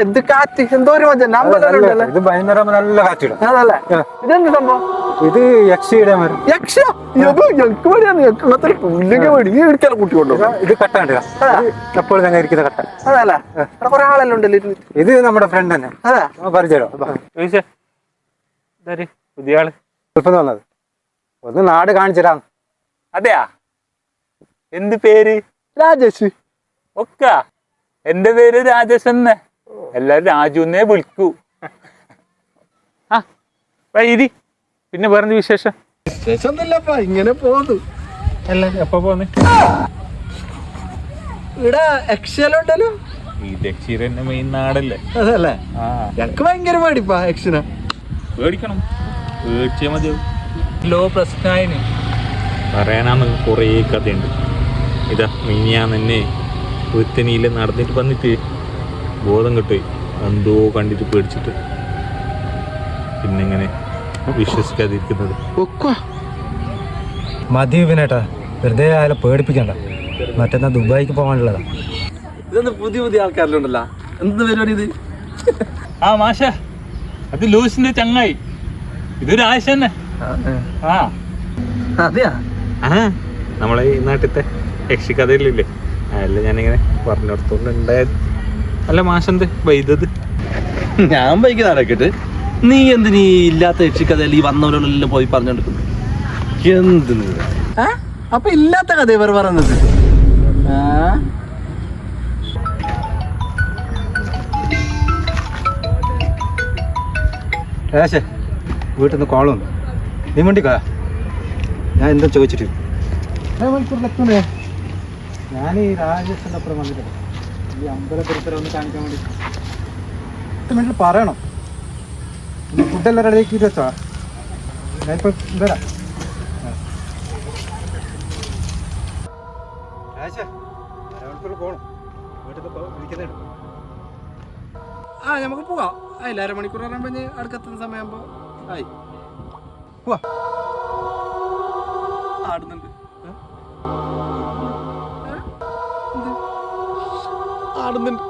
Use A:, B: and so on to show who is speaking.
A: എന്ത് കാറ്റ് എന്തോ ഒരു മജ നമ്പലല്ലേ
B: ഇത് ഭയങ്കര നല്ല കാറ്റിടും.
A: അതല്ലേ ഇതെന്ത് സംഭവം?
B: ഇത് യക്ഷിയുടെ മരം.
A: യക്ഷ ഞങ്ങൾക്ക് വേണ്ടിയാണ് ഞങ്ങൾക്ക് പുല്ലിക്ക് വേണ്ടി ഈ ഇടിക്കാൻ കൂട്ടിക്കൊണ്ടോ.
B: ഇത് കട്ടാണ്ട് എപ്പോഴും തന്നെ ഇരിക്കുന്ന കട്ട.
A: അതല്ലേ കുറെ ആളെല്ലാം ഉണ്ടല്ലോ.
B: ഇത് നമ്മുടെ ഫ്രണ്ട് തന്നെ.
A: അതെ
B: പരിചയം
C: പുതിയ ആള്
B: ഇപ്പം വന്നത് ഒന്ന് നാട് കാണിച്ചിടാം.
C: അതെയാ? എന്ത് പേര്?
A: രാജേഷ്.
C: ഒക്ക എന്റെ പേര് രാജേഷ് തന്നെ. എല്ലാരും രാജുന്നേ വിളിക്കൂ. ആ വൈരി പിന്നെ വേറെന്ത് വിശേഷം?
A: വിശേഷമൊന്നുമില്ലപ്പാ, ഇങ്ങനെ പോന്നു.
C: അല്ല എപ്പോ പോന്നെ?
A: ഇവിടെ യക്ഷലുണ്ടല്ലോ.
C: ഈ ദക്ഷിണ മെയിൻ നാടല്ലേ.
A: അതല്ലേ
C: ആ
A: ഞങ്ങക്ക് ഭയങ്കര പേടിപ്പാ യക്ഷനെ.
C: പേടിക്കണം, പേടിച്ചേ മതിയാവും. ലോ പ്രശ്നമായിന് പറയാനാന്ന് കുറേ കഥയുണ്ട്. ഇതാ മിനിയാന്ന് തന്നെ ഒരുത്തനിയിൽ നടന്നിട്ട് വന്നിട്ട് ബോധം കിട്ടുപോയി. എന്തോ കണ്ടിട്ട് പേടിച്ചിട്ട് പിന്നെങ്ങനെ വിശ്വസിക്കാതിരിക്കുന്നത്.
B: മതി വിനേട്ടാ, വെറുതെ ആയാലും പേടിപ്പിക്കണ്ട. മറ്റന്നാ ദുബായിക്ക് പോകാനുള്ളതാ.
A: ഇതെന്ത് പുതിയ പുതിയ ആൾക്കാരിലുണ്ടല്ലോ, എന്ത് പരിപാടി ഇത്?
C: ആ മാഷ, അത് ലൂസിന്റെ ചങ്ങായി. ഇതൊരു ആശ തന്നെ. ആ
A: അതെയാ?
C: ആ നമ്മളെ ഈ നാട്ടിലത്തെ യക്ഷിക്കഥയിലില്ലേ, അതല്ല ഞാനിങ്ങനെ പറഞ്ഞിടത്തോണ്ടുണ്ടായത്. അല്ല മാഷെന്ത് വൈദ്യത്?
A: ഞാൻ ബൈക്ക് നടക്കിട്ട് നീ എന്തിനീ ഇല്ലാത്ത യക്ഷിക്കഥയിൽ ഈ വന്നവരോടെല്ലാം പോയി പറഞ്ഞോണ്ടിരിക്കുന്നു? എന്ത് അപ്പൊ ഇല്ലാത്ത കഥ ഇവർ പറയുന്നത്?
B: ഏശേ വീട്ടിൽ നിന്ന് കോൾ വന്നു. നീ വേണ്ടിക്കാ ഞാൻ എന്താ ചോദിച്ചിട്ട് മണിക്കൂറിലെത്തണേ. ഞാൻ ഈ രാജേഷിൻ്റെ അപ്പുറം വന്നിട്ടുണ്ട്. ഈ അമ്പല പരിസരം ഒന്ന് കാണിക്കാൻ വേണ്ടി 10 മിനിറ്റിൽ പറയണം. ഫുഡെല്ലാം റെഡിയാക്കി വെച്ചോ. ഞാനിപ്പോൾ വരാം. രാജേഷേ, അരമണിക്കൂറിൽ പോകണം. വീട്ടിൽ വിളിക്കുന്നുണ്ട്.
A: ആ നമുക്ക് പോവാം. ആയില്ല, അരമണിക്കൂർ ആകുമ്പോ അടുക്കെത്തുന്ന സമയമാകുമ്പോ ആയി പോവാ. ആടുന്നുണ്ട്, ആടുന്നുണ്ട്.